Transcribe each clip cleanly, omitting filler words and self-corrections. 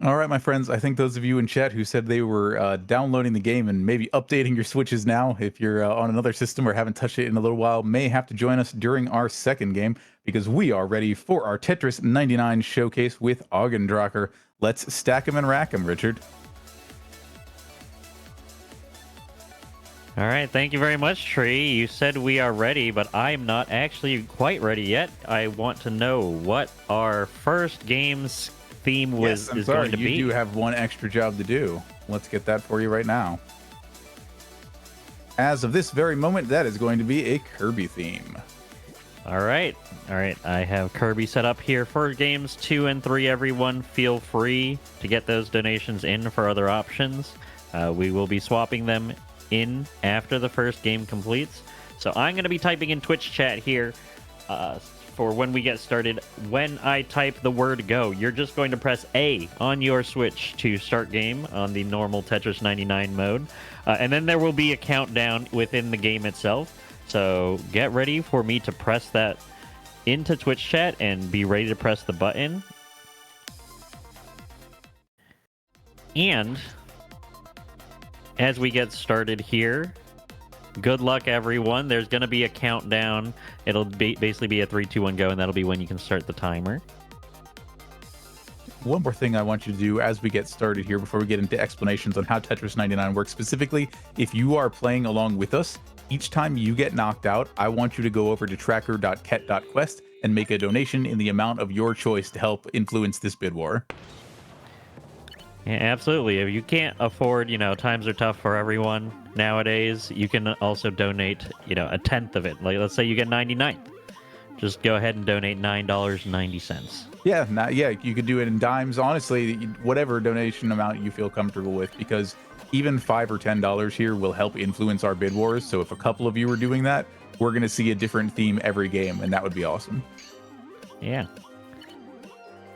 All right, my friends. I think those of you in chat who said they were downloading the game and maybe updating your Switches now, if you're on another system or haven't touched it in a little while, may have to join us during our second game because we are ready for our Tetris 99 showcase with ogNdrahciR. Let's stack him and rack him, Richard. All right, thank you very much, Tree. You said we are ready, but I'm not actually quite ready yet. I want to know what our first game's theme is going to be. You do have one extra job to do. Let's get that for you right now. As of this very moment, that is going to be a Kirby theme. All right. I have Kirby set up here for games 2 and 3. Everyone, feel free to get those donations in for other options. We will be swapping them in after the first game completes. So I'm going to be typing in Twitch chat here for when we get started. When I type the word go, you're just going to press A on your Switch to start game on the normal Tetris 99 mode. And then there will be a countdown within the game itself. So get ready for me to press that into Twitch chat and be ready to press the button. And as we get started here, good luck, everyone. There's going to be a countdown. It'll basically be a 3, 2, 1, go, and that'll be when you can start the timer. One more thing I want you to do as we get started here before we get into explanations on how Tetris 99 works specifically, if you are playing along with us, each time you get knocked out, I want you to go over to tracker.ket.quest and make a donation in the amount of your choice to help influence this bid war. Yeah, absolutely. If you can't afford, times are tough for everyone nowadays, you can also donate, a tenth of it. Like, let's say you get 99. Just go ahead and donate $9.90. Yeah, you could do it in dimes. Honestly, whatever donation amount you feel comfortable with, because even $5 or $10 here will help influence our bid wars. So if a couple of you are doing that, we're going to see a different theme every game, and that would be awesome. Yeah.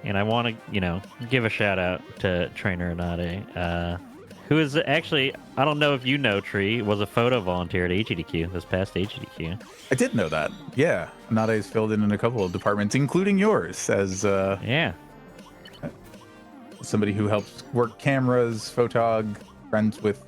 And I want to, give a shout out to Trainer Anade, who is actually, I don't know if you know, Tree, was a photo volunteer at HEDQ, this past HEDQ. I did know that. Yeah. Anade's filled in a couple of departments, including yours, as somebody who helps work cameras, photog, friends with,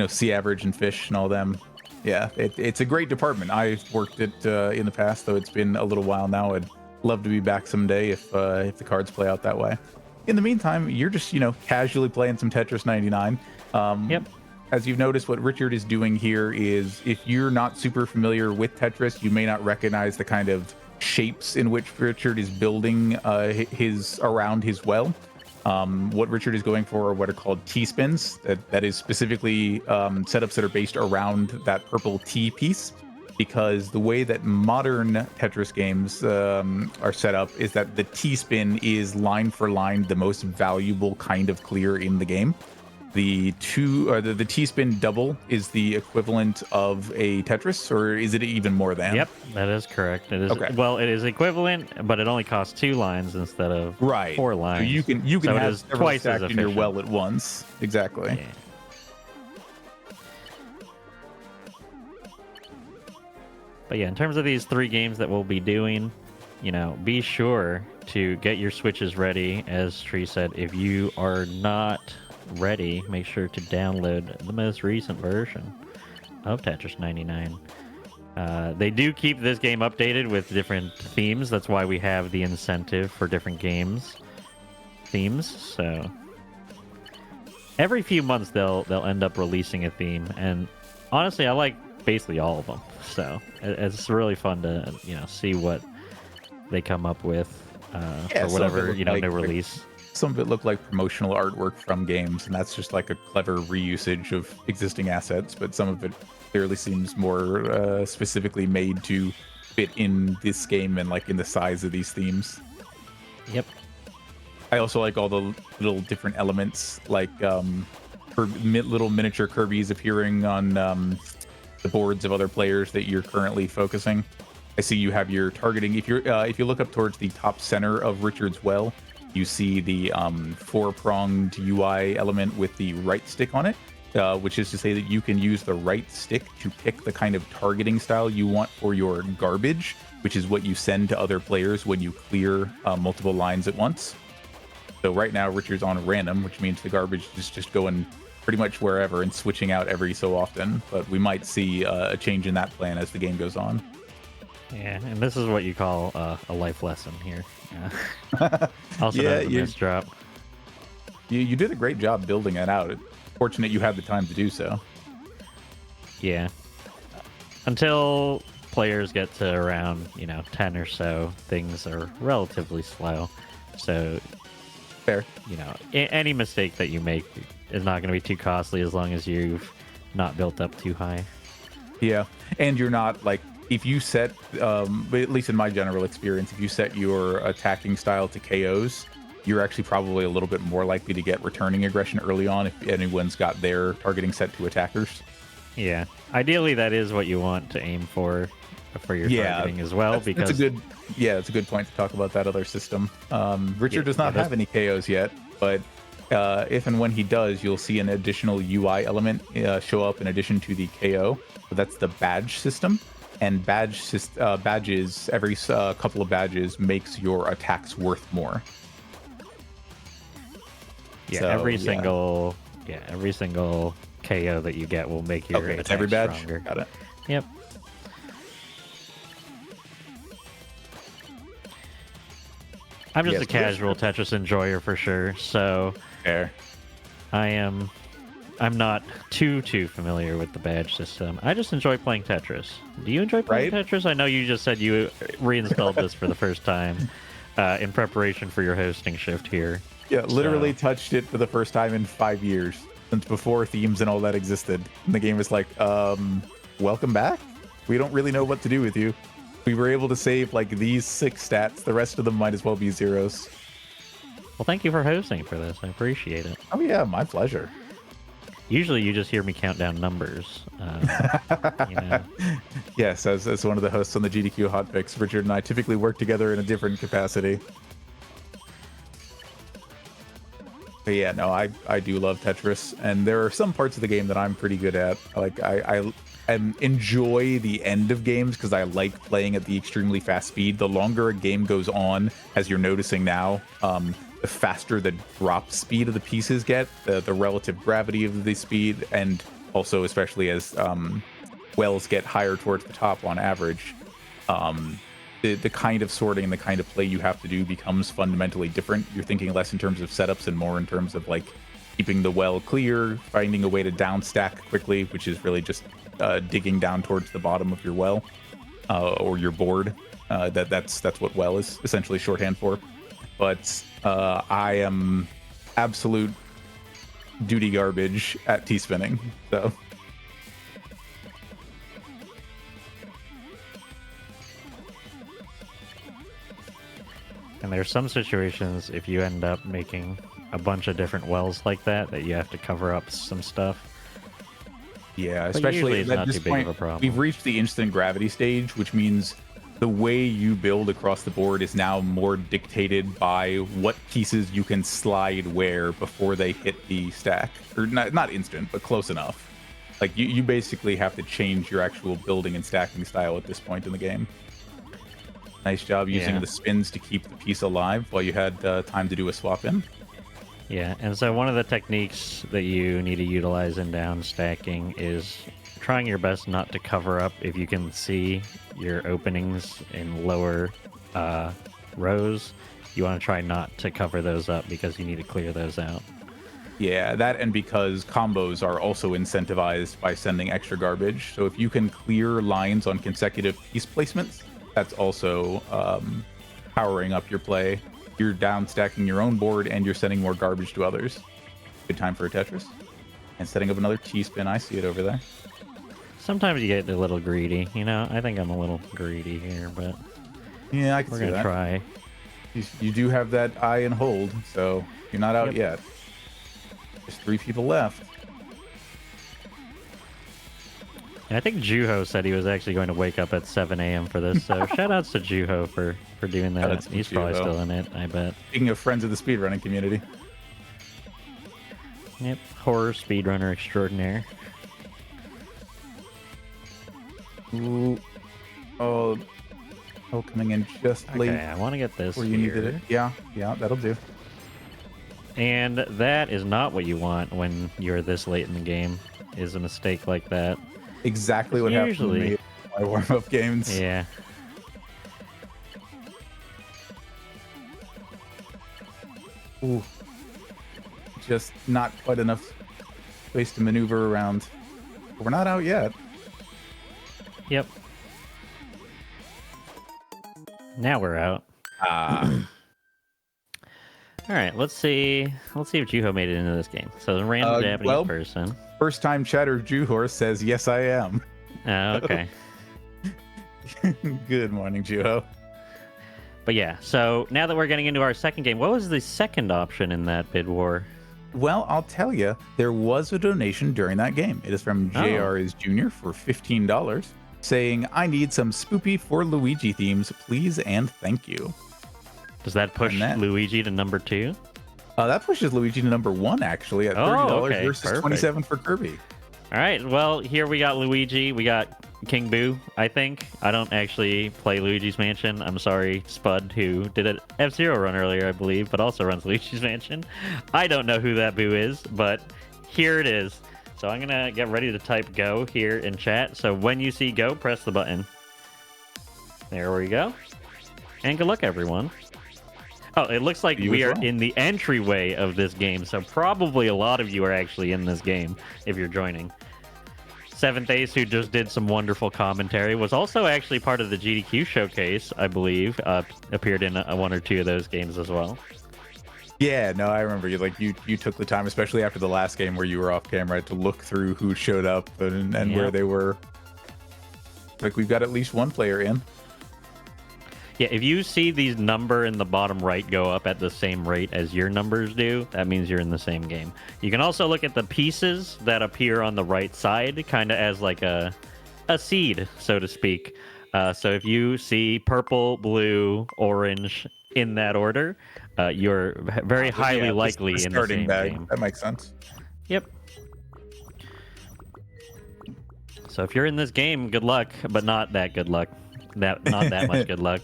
C Average and Fish and all them. Yeah, it's a great department. I've worked it in the past, though it's been a little while now. I'd love to be back someday if the cards play out that way. In the meantime, you're just casually playing some Tetris 99. Yep. As you've noticed, what Richard is doing here is, if you're not super familiar with Tetris, you may not recognize the kind of shapes in which Richard is building around his well. What Richard is going for are what are called T-spins. That is specifically setups that are based around that purple T piece, because the way that modern Tetris games are set up is that the T-spin is line for line the most valuable kind of clear in the game. The T-spin double is the equivalent of a Tetris, or is it even more than? Yep, that is correct. It is. Okay. Well, it is equivalent, but it only costs 2 lines instead of 4 lines. So you can have several twice stacked as in your efficient. well at once. Exactly. Yeah. But yeah, in terms of these 3 games that we'll be doing, be sure to get your Switches ready. As Tree said, if you are not ready, make sure to download the most recent version of Tetris 99. They do keep this game updated with different themes. That's why we have the incentive for different themes. So every few months they'll end up releasing a theme, and honestly, I like basically all of them. So it's really fun to see what they come up with for whatever new release. Some of it looked like promotional artwork from games, and that's just like a clever reusage of existing assets. But some of it clearly seems more specifically made to fit in this game and like in the size of these themes. Yep. I also like all the little different elements, like for little miniature Kirby's appearing on the boards of other players that you're currently focusing. I see you have your targeting. If you look up towards the top center of Richard's well, you see the 4-pronged UI element with the right stick on it, which is to say that you can use the right stick to pick the kind of targeting style you want for your garbage, which is what you send to other players when you clear multiple lines at once. So right now, Richard's on random, which means the garbage is just going pretty much wherever and switching out every so often. But we might see a change in that plan as the game goes on. Yeah, and this is what you call a life lesson here. Also Yeah, known as a miss drop. You did a great job building it out. It's fortunate you had the time to do so. Yeah. Until players get to around, 10 or so, things are relatively slow. So, Fair. Any mistake that you make is not going to be too costly as long as you've not built up too high. Yeah, and you're not like, if you set, at least in my general experience, if you set your attacking style to KOs, you're actually probably a little bit more likely to get returning aggression early on if anyone's got their targeting set to attackers. Yeah, ideally that is what you want to aim for your targeting as well. Because it's a good point to talk about that other system. Richard does not have any KOs yet, but if and when he does, you'll see an additional UI element show up in addition to the KO. So that's the badge system. And badges, every couple of badges makes your attacks worth more. Yeah, so, every single KO that you get will make your attack every badge stronger. Got it. Yep. I'm just a casual Tetris enjoyer for sure, so fair. I'm not too familiar with the badge system. I just enjoy playing Tetris. Do you enjoy playing Tetris? I know you just said you reinstalled this for the first time in preparation for your hosting shift here. Yeah, literally touched it for the first time in 5 years, since before themes and all that existed. And the game was like, welcome back? We don't really know what to do with you. We were able to save like these 6 stats. The rest of them might as well be zeros. Well, thank you for hosting for this. I appreciate it. Oh yeah, my pleasure. Usually you just hear me count down numbers. Yes, as one of the hosts on the GDQ Hotfix, Richard and I typically work together in a different capacity. But yeah, no, I do love Tetris, and there are some parts of the game that I'm pretty good at. Like I enjoy the end of games because I like playing at the extremely fast speed. The longer a game goes on, as you're noticing now, the faster the drop speed of the pieces get, the relative gravity of the speed, and also especially as wells get higher towards the top on average, the kind of sorting and the kind of play you have to do becomes fundamentally different. You're thinking less in terms of setups and more in terms of like keeping the well clear, finding a way to down stack quickly, which is really just digging down towards the bottom of your well or your board. That's what well is essentially shorthand for. But I am absolute duty garbage at T-spinning, so. And there's some situations if you end up making a bunch of different wells like that you have to cover up some stuff. Yeah, especially at this point, we've reached the instant gravity stage, which means the way you build across the board is now more dictated by what pieces you can slide where before they hit the stack. Or not instant, but close enough. Like, you basically have to change your actual building and stacking style at this point in the game. Nice job using the spins to keep the piece alive while you had time to do a swap in. Yeah, and so one of the techniques that you need to utilize in down stacking is trying your best not to cover up if you can see your openings in lower rows. You want to try not to cover those up because you need to clear those out. Yeah, that, and because combos are also incentivized by sending extra garbage. So if you can clear lines on consecutive piece placements, that's also powering up your play. You're down stacking your own board and you're sending more garbage to others. Good time for a Tetris. And setting up another T-spin. I see it over there. Sometimes you get a little greedy. I think I'm a little greedy here, but yeah, I can see that. We're going to try. You do have that eye and hold, so you're not out yet. There's 3 people left. I think Juho said he was actually going to wake up at 7 a.m. for this, so shout-outs to Juho for doing that. He's probably still in it, I bet. Speaking of friends of the speedrunning community. Yep, horror speedrunner extraordinaire. Ooh. Oh, coming in just late. Okay, I want to get this where you needed it. Yeah, that'll do. And that is not what you want when you're this late in the game, is a mistake like that. Exactly what happened to Usually, me in my warm-up games. yeah. Ooh. Just not quite enough space to maneuver around. We're not out yet. Yep. Now we're out. Ah. All right, let's see. Let's see if Juho made it into this game. So, a random Japanese well, person. First time chatter Juhor says, yes, I am. Oh, okay. Good morning, Juho. But yeah, so now that we're getting into our second game, what was the second option in that bid war? Well, I'll tell you, there was a donation during that game. It is from JR is Jr. for $15, saying, I need some spoopy for Luigi themes, please and thank you. Does that push Luigi to number 2? That pushes Luigi to number 1, actually, at $30 versus perfect. $27 for Kirby. All right, well, here we got Luigi. We got King Boo, I think. I don't actually play Luigi's Mansion. I'm sorry, Spud, who did an F-Zero run earlier, I believe, but also runs Luigi's Mansion. I don't know who that Boo is, but here it is. So I'm going to get ready to type go here in chat. So when you see go, press the button. There we go. And good luck, everyone. Oh, it looks like we are in the entryway of this game, so probably a lot of you are actually in this game if you're joining. Seventh Ace, who just did some wonderful commentary, was also actually part of the GDQ showcase, I believe. Appeared in one or two of those games as well. Yeah, no, I remember you took the time, especially after the last game where you were off camera, to look through who showed up and where they were. Like, we've got at least one player in. Yeah, if you see these number in the bottom right go up at the same rate as your numbers do, that means you're in the same game. You can also look at the pieces that appear on the right side, kind of as like a seed, so to speak. So if you see purple, blue, orange in that order, you're very highly likely in the same game. That makes sense. Yep. So if you're in this game, good luck, but not that good luck. Not that much good luck.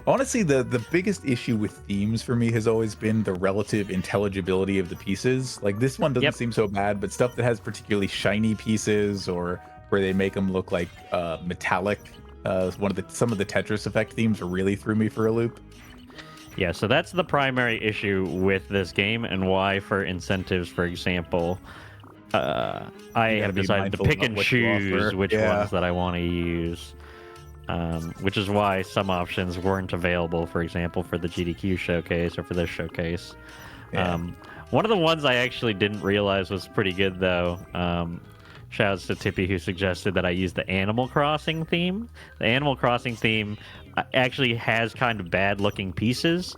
Honestly, the biggest issue with themes for me has always been the relative intelligibility of the pieces. Like, this one doesn't seem so bad, but stuff that has particularly shiny pieces or where they make them look like metallic, some of the Tetris Effect themes really threw me for a loop. Yeah, so that's the primary issue with this game, and why, for incentives, for example, I have decided to pick and choose which ones that I want to use. Which is why some options weren't available, for example, for the GDQ showcase or for this showcase. Yeah. One of the ones I actually didn't realize was pretty good, though. Shouts to Tippy, who suggested that I use the Animal Crossing theme. The Animal Crossing theme actually has kind of bad-looking pieces,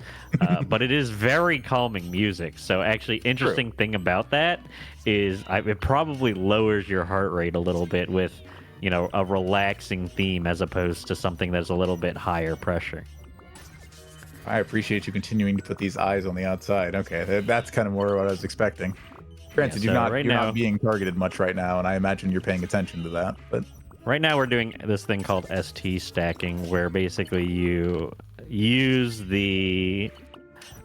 but it is very calming music. So actually, interesting thing about that is it probably lowers your heart rate a little bit with, you know, a relaxing theme as opposed to something that's a little bit higher pressure. I appreciate you continuing to put these eyes on the outside. Okay, that's kind of more what I was expecting. Granted, you're not being targeted much right now, and I imagine you're paying attention to that. But right now we're doing this thing called ST stacking, where basically you use the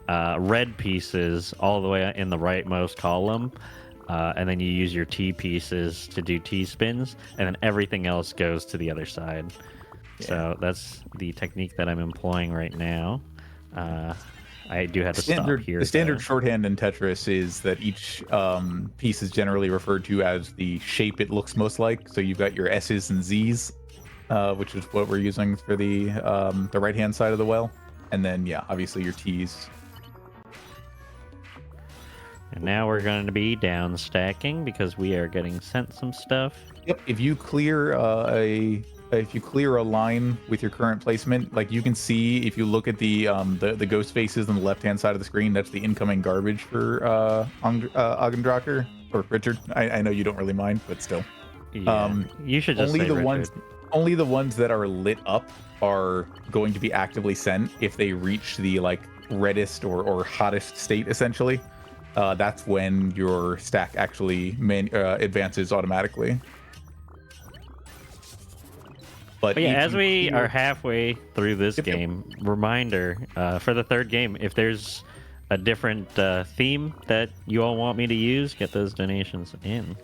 red pieces all the way in the rightmost column, and then you use your T pieces to do T spins, and then everything else goes to the other side. Yeah. So that's the technique that I'm employing right now. I do have to stop here. The standard shorthand in Tetris is that each piece is generally referred to as the shape it looks most like. So you've got your S's and Z's, which is what we're using for the right-hand side of the well. And then, yeah, obviously your T's. And now we're going to be down stacking because we are getting sent some stuff. Yep. If you clear a line with your current placement, like you can see if you look at the ghost faces on the left-hand side of the screen, that's the incoming garbage for ogNdrahciR or Richard. I know you don't really mind, but still. Yeah, you should just say Richard. Only the ones that are lit up are going to be actively sent if they reach the like reddest or hottest state, essentially. That's when your stack actually advances automatically. But yeah, as we are halfway through this game, reminder for the third game, if there's a different theme that you all want me to use, get those donations in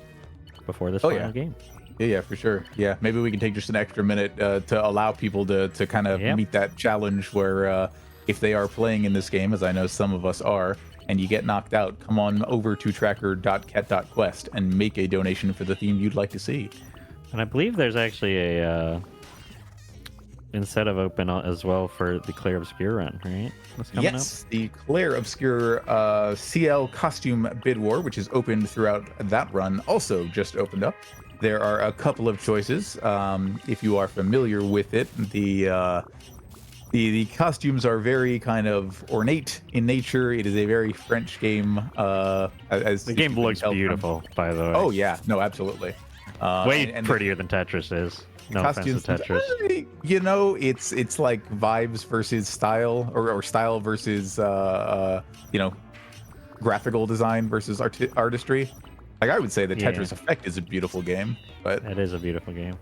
before this final game. Yeah, for sure. Yeah, maybe we can take just an extra minute to allow people to kind of meet that challenge where if they are playing in this game, as I know some of us are, and you get knocked out, come on over to tracker.ket.quest and make a donation for the theme you'd like to see. And I believe there's actually a instead of open as well for the Claire Obscure run, right? Yes, the Claire Obscure CL costume bid war, which is opened throughout that run, also just opened up. There are a couple of choices. If you are familiar with it, the costumes are very kind of ornate in nature. It is a very French game. As the game looks beautiful, by the way. Oh yeah, no, absolutely. Way prettier than Tetris is. No offense to Tetris. You know, it's like vibes versus style, or style versus you know, graphical design versus artistry. Like I would say the Tetris Effect is a beautiful game, but it is a beautiful game.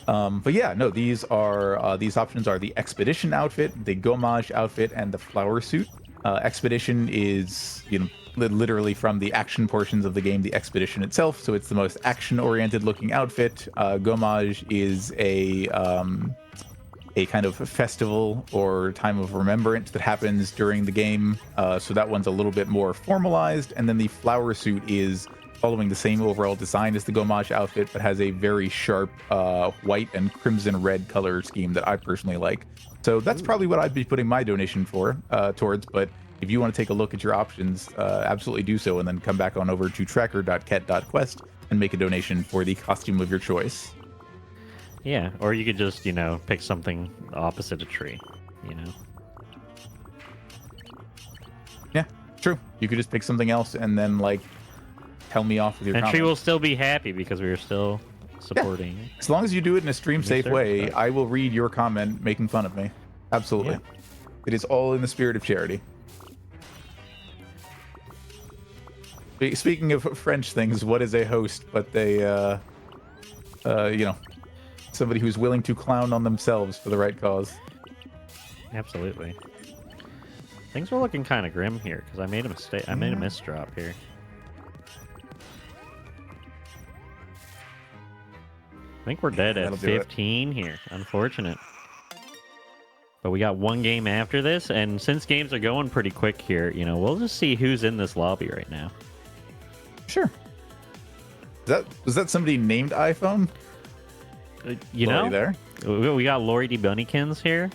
But yeah, no, these options are the Expedition outfit, the Gommage outfit, and the flower suit. Expedition is, you know, literally from the action portions of the game, the Expedition itself, so it's the most action-oriented looking outfit. Gommage is a kind of festival or time of remembrance that happens during the game, so that one's a little bit more formalized. And then the flower suit is following the same overall design as the Gommage outfit, but has a very sharp white and crimson red color scheme that I personally like. So that's probably what I'd be putting my donation towards. But if you want to take a look at your options, absolutely do so, and then come back on over to tracker.ket.quest and make a donation for the costume of your choice. Yeah, or you could just, you know, pick something opposite a tree, you know. Yeah, true. You could just pick something else and then, like, tell me off with your comment. comment. Tree will still be happy because we are still supporting. Yeah. As long as you do it in a stream-safe way, I will read your comment making fun of me. Absolutely. Yeah. It is all in the spirit of charity. Speaking of French things, what is a host but they, you know, somebody who's willing to clown on themselves for the right cause? Absolutely. Things were looking kind of grim here because I made a mistake. I made a misdrop here. I think we're dead at 15 here. Unfortunate. But we got one game after this, and since games are going pretty quick here, you know, we'll just see who's in this lobby right now. Sure. Was that somebody named iPhone? You Lori know, there. We got Lori D. Bunnykins here.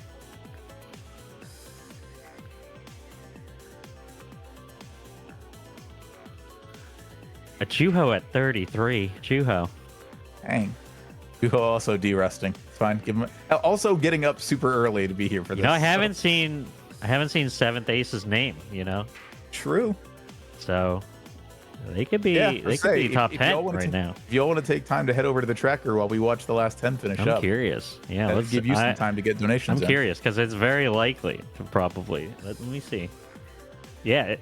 A Chuho at 33. Chuho. Dang. Chuho also de-resting. It's fine. Give him also getting up super early to be here for this. You know, I haven't seen Seventh Ace's name. You know. True. So they could be could be top 10 right now. If you all want to take time to head over to the tracker while we watch the last 10 finish up. I'm curious. Yeah, let's give you some time to get donations. I'm curious because it's very likely to probably. Let me see. Yeah.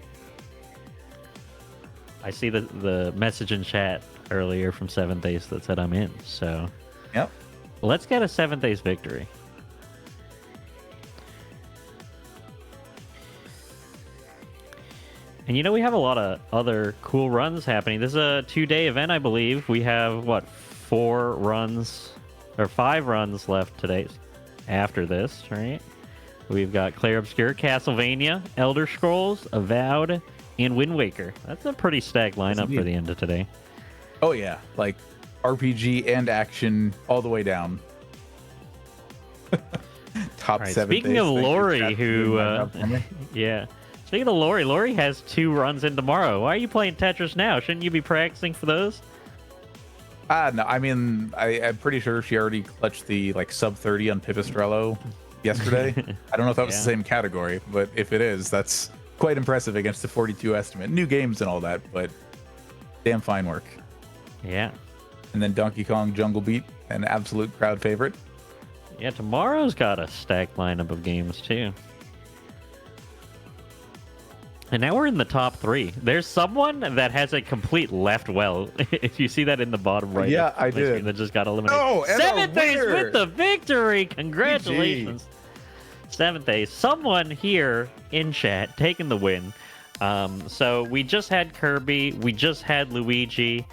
I see the message in chat earlier from Seventh Ace that said I'm in. So, yep. Let's get a Seventh Ace victory. And you know, we have a lot of other cool runs happening. This is a 2-day event, I believe. We have, what, 5 runs left today after this, right? We've got Claire Obscure, Castlevania, Elder Scrolls, Avowed, and Wind Waker. That's a pretty stacked lineup for the end of today. Oh, yeah. Like, RPG and action all the way down. Top right, 7. Speaking of Lori, who... yeah. Speaking of Lori has 2 runs in tomorrow. Why are you playing Tetris now? Shouldn't you be practicing for those? No, I mean, I'm pretty sure she already clutched the sub 30 on Pipistrello yesterday. I don't know if that was the same category, but if it is, that's quite impressive against the 42 estimate. New games and all that, but damn fine work. Yeah. And then Donkey Kong Jungle Beat, an absolute crowd favorite. Yeah, tomorrow's got a stacked lineup of games too. And now we're in the top 3. There's someone that has a complete left well. If you see that in the bottom right. Yeah, I did. That just got eliminated. Oh, Seventh Ace with the victory. Congratulations. 7th Ace. Someone here in chat taking the win. So we just had Kirby. We just had Luigi.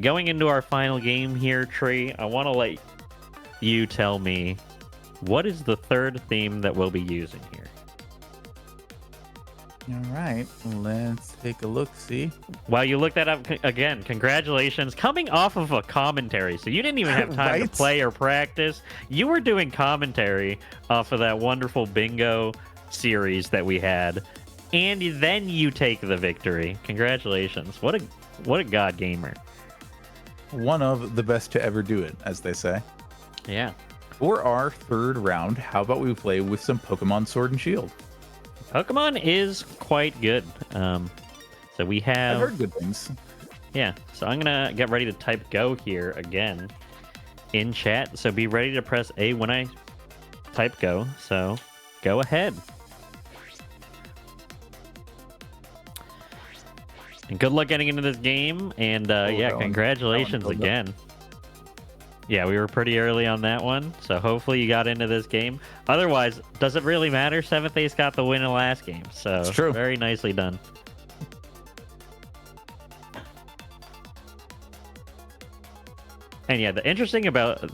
Going into our final game here, Tree, I want to let you tell me what is the third theme that we'll be using here. All right, let's take a look. See, While you look that up again, congratulations. Coming off of a commentary, so you didn't even have time to Right? play or practice. You were doing commentary off of that wonderful bingo series that we had, and then you take the victory. Congratulations. What a god gamer. one of the best to ever do it, as they say. Yeah. For our third round, how about we play with some Pokemon Sword and Shield? Pokemon is quite good. So we have... I've heard good things. Yeah, so I'm going to get ready to type go here again in chat. So be ready to press A when I type go. So go ahead. And good luck getting into this game. And yeah, congratulations again. Yeah, we were pretty early on that one. So hopefully you got into this game. Otherwise, does it really matter? 7th Ace got the win in the last game. So it's true. Very nicely done. And yeah, the interesting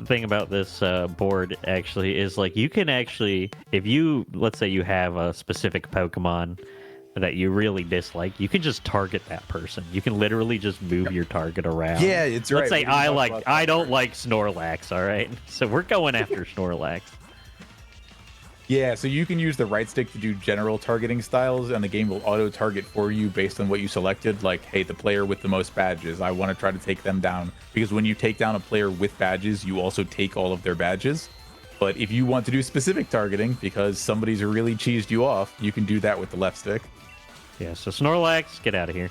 thing about this board actually is like you can actually, if you, let's say you have a specific Pokemon that you really dislike, you can just target that person. You can literally just move your target around. Yeah, it's Let's right. say I don't like Snorlax, all right? So we're going after Snorlax. Yeah, so you can use the right stick to do general targeting styles, and the game will auto-target for you based on what you selected. Like, hey, the player with the most badges, I want to try to take them down. Because when you take down a player with badges, you also take all of their badges. But if you want to do specific targeting, because somebody's really cheesed you off, you can do that with the left stick. Yeah, so Snorlax, get out of here.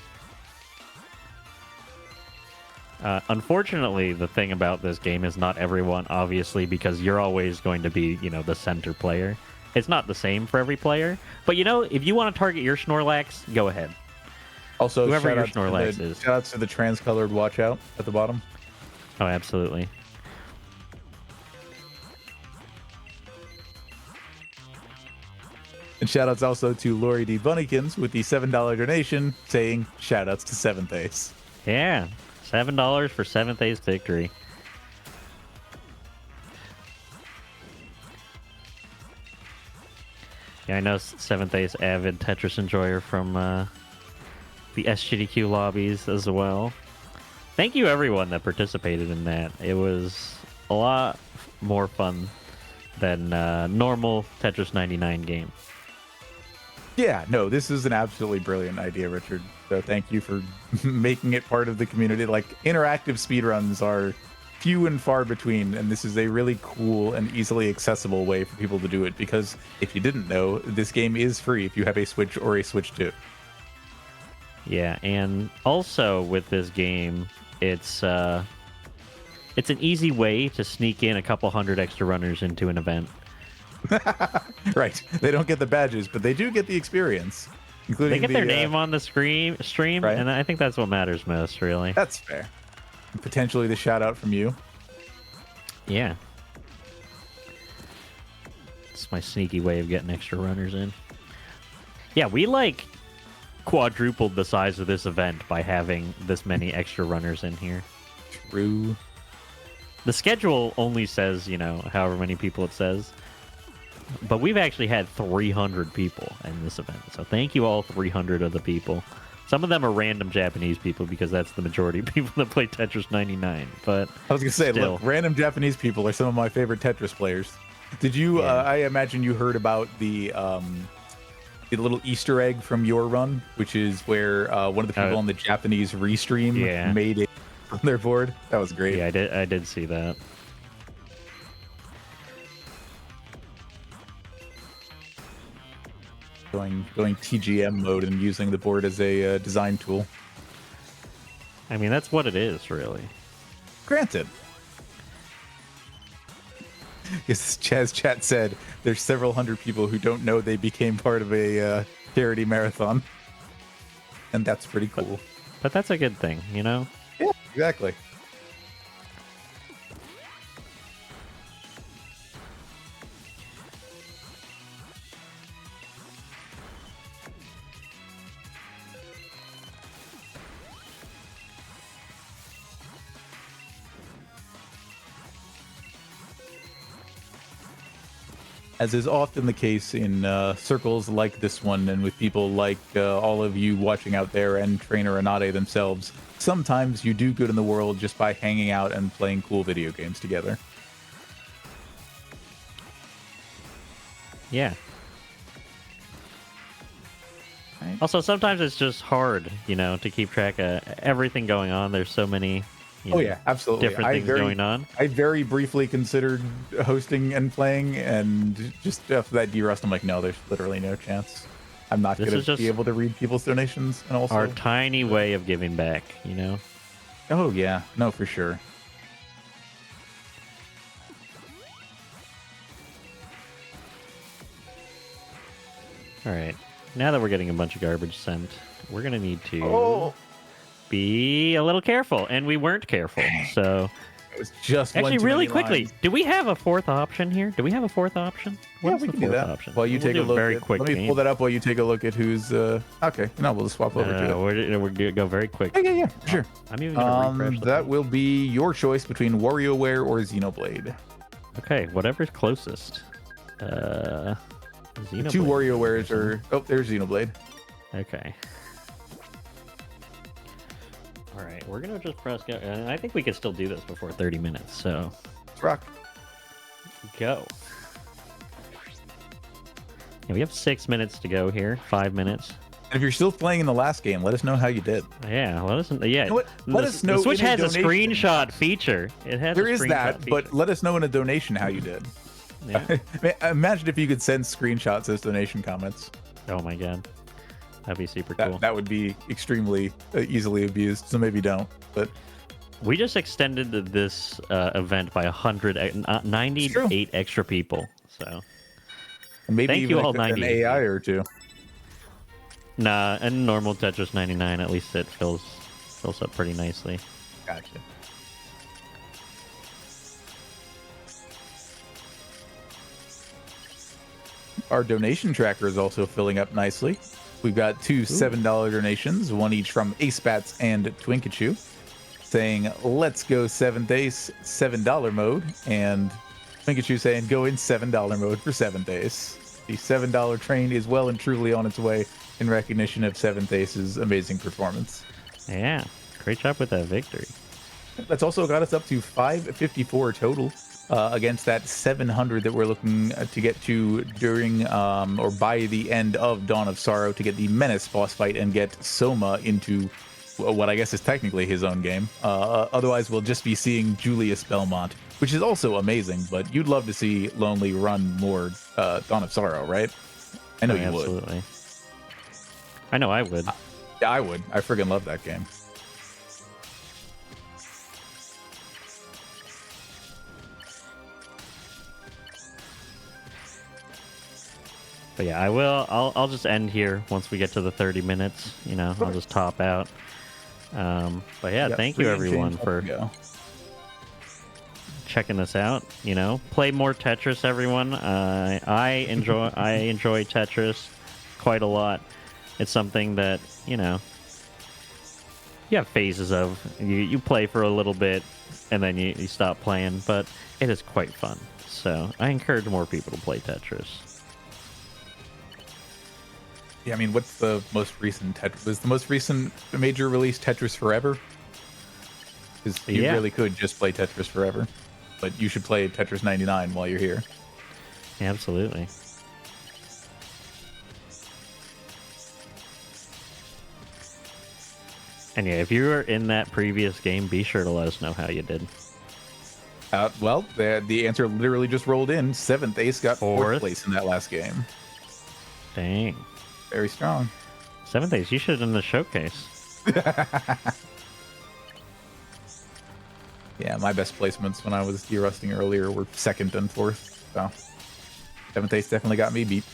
Unfortunately, the thing about this game is not everyone, obviously, because you're always going to be, you know, the center player. It's not the same for every player. But, you know, if you want to target your Snorlax, go ahead. Also, whoever your Snorlax is. Shout out to the transcolored watch out at the bottom. Oh, absolutely. And shout outs also to Lori D. Bunnykins with the $7 donation saying shout outs to 7th Ace. Yeah, $7 for 7th Ace victory. Yeah, I know 7th Ace avid Tetris enjoyer from the SGDQ lobbies as well. Thank you everyone that participated in that. It was a lot more fun than normal Tetris 99 game. Yeah, no, this is an absolutely brilliant idea, Richard. So thank you for making it part of the community. Like, interactive speedruns are few and far between, and this is a really cool and easily accessible way for people to do it, because if you didn't know, this game is free if you have a Switch or a Switch 2. Yeah, and also with this game, it's an easy way to sneak in a couple hundred extra runners into an event. Right. They don't get the badges, but they do get the experience. Including they get their name on the stream, right? And I think that's what matters most, really. That's fair. And potentially the shout out from you. Yeah. It's my sneaky way of getting extra runners in. Yeah, we like quadrupled the size of this event by having this many extra runners in here. True. The schedule only says, you know, however many people it says. But we've actually had 300 people in this event. So thank you all 300 of the people. Some of them are random Japanese people because that's the majority of people that play Tetris 99. But I was going to say, still. Look, random Japanese people are some of my favorite Tetris players. Did you, Yeah. I imagine you heard about the little Easter egg from your run, which is where one of the people on the Japanese restream made it on their board? That was great. Yeah, I did see that. Going TGM mode and using the board as a design tool. I mean, that's what it is, really. Granted. Yes, Chaz Chat said there's several hundred people who don't know they became part of a charity marathon. And that's pretty cool. But that's a good thing, you know? Yeah, exactly. As is often the case in circles like this one, and with people like all of you watching out there and Trainer Anade themselves, sometimes you do good in the world just by hanging out and playing cool video games together. Yeah. Right. Also, sometimes it's just hard, to keep track of everything going on. There's so many. Yeah, absolutely. Different things going on. I very briefly considered hosting and playing, and just after that derust, I'm like, no, there's literally no chance. I'm not going to be able to read people's donations, and also our tiny way of giving back. Oh yeah, no, for sure. All right. Now that we're getting a bunch of garbage sent, we're gonna need to be a little careful, and we weren't careful. So it was just actually really quickly. Do we have a fourth option here? Do we have a fourth option? What's the fourth option? While you take a look, very quick. Let me pull that up while you take a look at who's. Okay, no, we'll just swap over to it. We're gonna go very quick. Yeah, sure. I'm even gonna refresh. That will be your choice between WarioWare or Xenoblade. Okay, whatever's closest. Xenoblade. The two WarioWares are. Oh, there's Xenoblade. Okay. All right, we're gonna just press go, and I think we could still do this before 30 minutes. So, let's rock. Go. Yeah, we have 6 minutes to go here. 5 minutes. And if you're still playing in the last game, let us know how you did. Yeah, let us. Yeah, you know let us know. The Switch has a screenshot feature. It has. There is that, feature. But let us know in a donation how you did. Yeah. Imagine if you could send screenshots as donation comments. Oh my god, that'd be super cool. That would be extremely easily abused. So maybe don't. But we just extended this event by 98 extra people. So and maybe thank even you all, 98 an AI or two. Nah, and normal Tetris 99. At least it fills up pretty nicely. Gotcha. Our donation tracker is also filling up nicely. We've got two $7 donations, one each from Acebats and Twinkachu, saying, let's go 7th Ace, $7 mode, and Twinkachu saying, go in $7 mode for 7th Ace. The $7 train is well and truly on its way in recognition of 7th Ace's amazing performance. Yeah, great job with that victory. That's also got us up to 554 total. Against that 700 that we're looking to get to during or by the end of Dawn of Sorrow to get the Menace boss fight and get Soma into what I guess is technically his own game. Otherwise, we'll just be seeing Julius Belmont, which is also amazing, but you'd love to see Lonely run more Dawn of Sorrow, right? I know you would. Absolutely. I know I would. Yeah, I would. I friggin' love that game. But yeah, I will. I'll just end here once we get to the 30 minutes. I'll just top out. But yeah, thank you everyone for checking this out. Play more Tetris, everyone. I enjoy Tetris quite a lot. It's something that you have phases of. You play for a little bit and then you stop playing, but it is quite fun. So I encourage more people to play Tetris. Yeah, I mean, what's the most recent Tetris? Was the most recent major release Tetris Forever? Because you really could just play Tetris Forever, but you should play Tetris 99 while you're here. Absolutely. And yeah, if you were in that previous game, be sure to let us know how you did. Well, the answer literally just rolled in. 7th Ace got 4th place in that last game. Dang. Very strong. 7th Ace, you should have done the showcase. Yeah, my best placements when I was derusting earlier were 2nd and 4th. So 7th Ace definitely got me beat.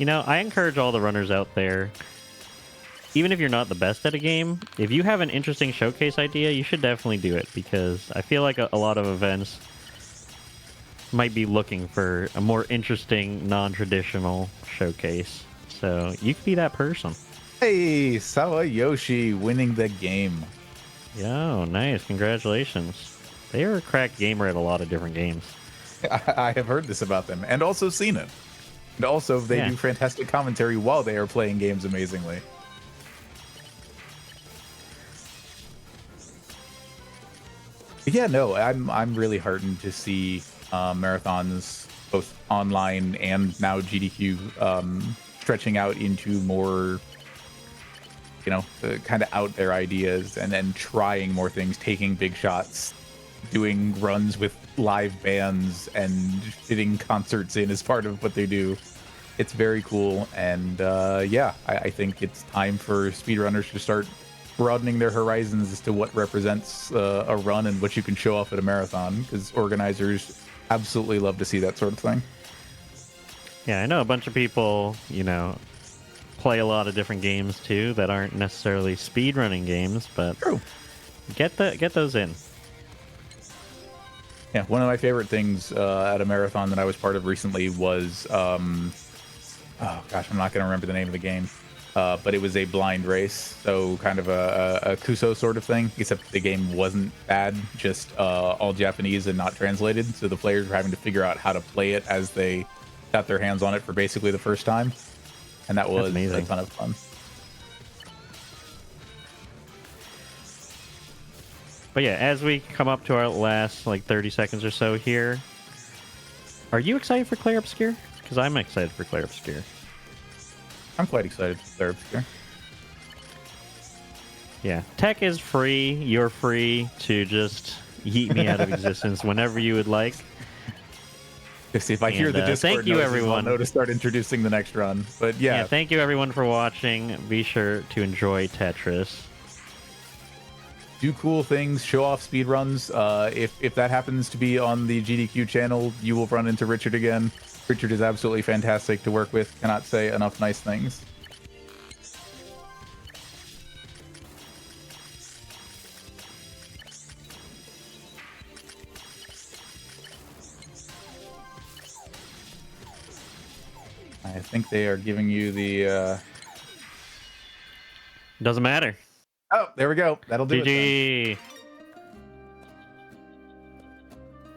I encourage all the runners out there, even if you're not the best at a game, if you have an interesting showcase idea, you should definitely do it, because I feel like a lot of events might be looking for a more interesting, non-traditional showcase. So you could be that person. Hey, Sawayoshi winning the game. Yo, nice. Congratulations. They are a crack gamer at a lot of different games. I have heard this about them and also seen it. And also, they Yeah. do fantastic commentary while they are playing games amazingly. But yeah, no, I'm really heartened to see marathons both online and now GDQ stretching out into more, kind of out there ideas and then trying more things, taking big shots, doing runs with live bands and fitting concerts in as part of what they do. It's very cool, and yeah, I think it's time for speedrunners to start broadening their horizons as to what represents a run and what you can show off at a marathon, because organizers absolutely love to see that sort of thing. Yeah, I know a bunch of people, play a lot of different games too that aren't necessarily speedrunning games, but True. get those in. Yeah, one of my favorite things at a marathon that I was part of recently was, oh gosh, I'm not going to remember the name of the game, but it was a blind race, so kind of a Kuso sort of thing, except the game wasn't bad, just all Japanese and not translated, so the players were having to figure out how to play it as they got their hands on it for basically the first time, and that That's was a amazing. ton of fun. But yeah, as we come up to our last like 30 seconds or so here, are you excited for Clair Obscure? Because I'm excited for Clair Obscure. I'm quite excited for Clair Obscure. Yeah, tech is free. You're free to just yeet me out of existence whenever you would like. If I hear And the Discord thank you, noises, I'll everyone. know to start introducing the next run. But Yeah, yeah, thank you everyone for watching. Be sure to enjoy Tetris. do cool things, show off speed runs. If that happens to be on the GDQ channel, you will run into Richard again. Richard is absolutely fantastic to work with. Cannot say enough nice things. I think they are giving you the. Doesn't matter. Oh, there we go. That'll do it then. GG.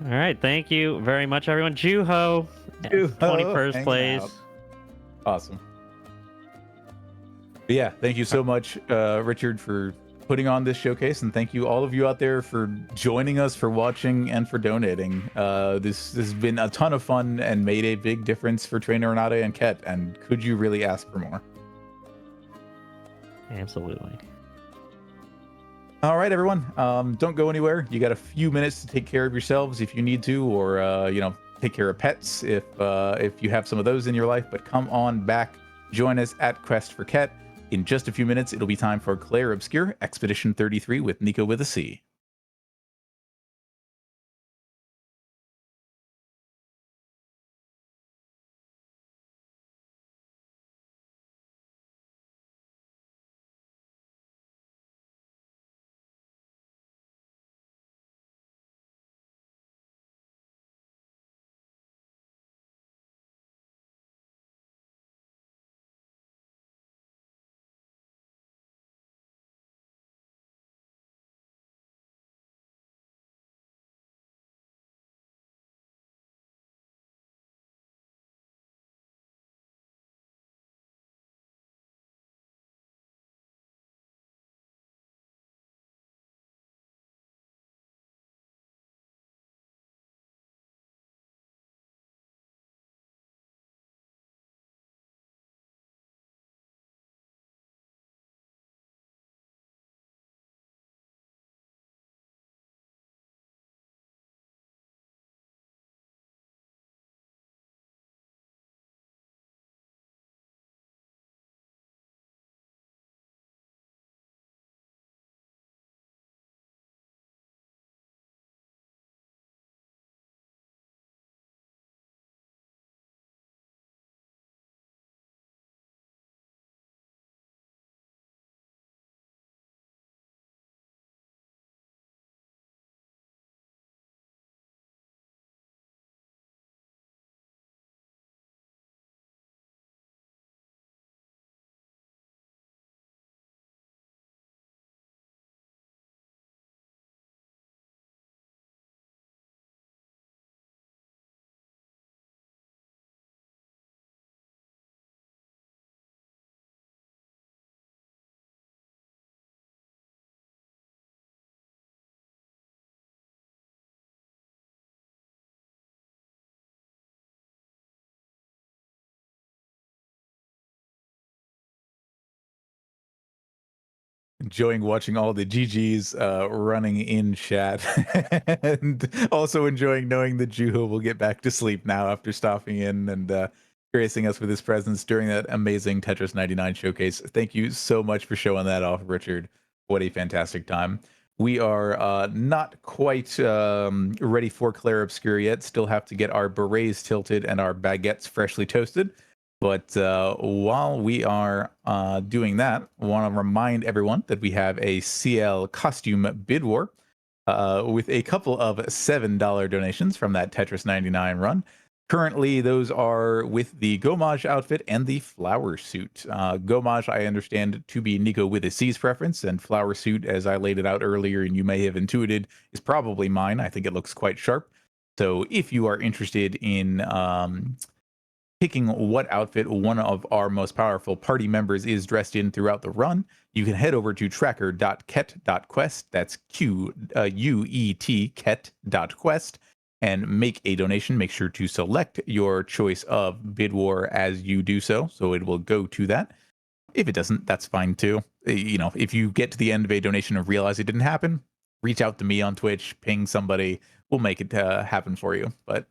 All right, thank you very much, everyone. Juho, Juho, 21st hanging place. out. Awesome. But yeah, thank you so much, Richard, for putting on this showcase, and thank you all of you out there for joining us, for watching, and for donating. This has been a ton of fun and made a big difference for Trainer Renata and Quet, and could you really ask for more? Absolutely. All right, everyone. Don't go anywhere. You got a few minutes to take care of yourselves if you need to, or take care of pets if you have some of those in your life. But come on back, join us at Quest for Quet. In just a few minutes, it'll be time for Clair Obscure Expedition 33 with Nico with a C. Enjoying watching all the GGs running in chat, and also enjoying knowing that Juho will get back to sleep now after stopping in and gracing us with his presence during that amazing Tetris 99 showcase. Thank you so much for showing that off, Richard. What a fantastic time. We are not quite ready for Claire Obscure yet. Still have to get our berets tilted and our baguettes freshly toasted. But while we are doing that, I want to remind everyone that we have a CL costume bid war with a couple of $7 donations from that Tetris 99 run. Currently, those are with the Gomage outfit and the flower suit. Gomage, I understand to be Nico with a C's preference, and flower suit, as I laid it out earlier and you may have intuited, is probably mine. I think it looks quite sharp. So if you are interested in picking what outfit one of our most powerful party members is dressed in throughout the run, you can head over to tracker.ket.quest. That's QUET ket.quest, and make a donation. Make sure to select your choice of bid war as you do so it will go to that. If it doesn't, that's fine too. You know, if you get to the end of a donation and realize it didn't happen, reach out to me on Twitch, ping somebody, we'll make it happen for you. But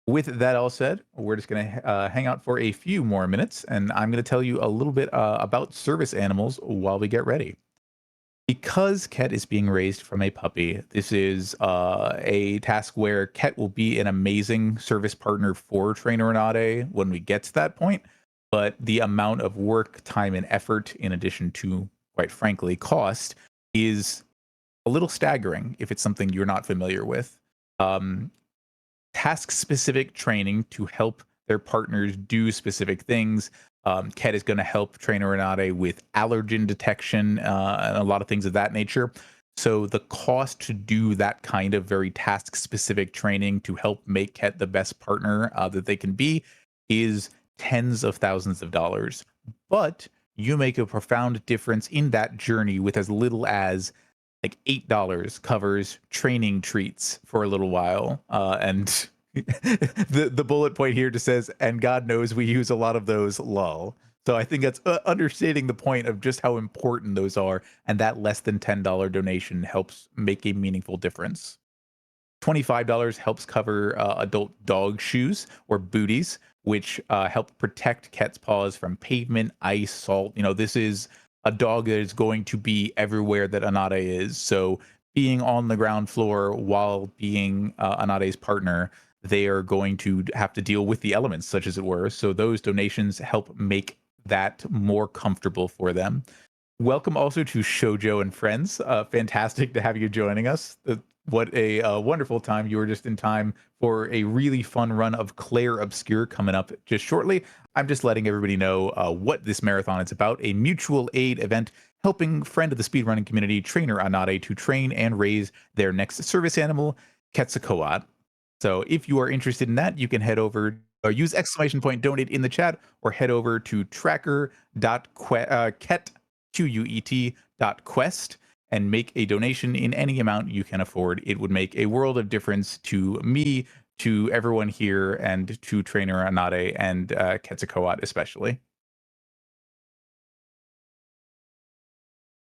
with that all said, we're just going to hang out for a few more minutes, and I'm going to tell you a little bit about service animals while we get ready. Because Quet is being raised from a puppy, this is a task where Quet will be an amazing service partner for Trainer Anade when we get to that point, but the amount of work, time, and effort, in addition to, quite frankly, cost, is a little staggering if it's something you're not familiar with. Task-specific training to help their partners do specific things. Quet is going to help Trainer Renate with allergen detection and a lot of things of that nature. So the cost to do that kind of very task-specific training to help make Quet the best partner that they can be is tens of thousands of dollars. But you make a profound difference in that journey with as little as like $8 covers training treats for a little while. And the bullet point here just says, and God knows we use a lot of those, lol. So I think that's understating the point of just how important those are. And that less than $10 donation helps make a meaningful difference. $25 helps cover adult dog shoes or booties, which help protect Quet's paws from pavement, ice, salt. You know, this is a dog that is going to be everywhere that Anade is. So being on the ground floor while being Anade's partner, they are going to have to deal with the elements, such as it were. So those donations help make that more comfortable for them. Welcome also to Shoujo and Friends. Fantastic to have you joining us. What a wonderful time. You were just in time for a really fun run of Claire Obscure coming up just shortly. I'm just letting everybody know what this marathon is about. A mutual aid event helping friend of the speedrunning community, Trainer Anade, to train and raise their next service animal, Quetzalcoatl. So if you are interested in that, you can head over or use !donate in the chat, or head over to tracker.quest and make a donation in any amount you can afford. It would make a world of difference to me, to everyone here, and to Trainer Anade and Quetzalcoatl especially.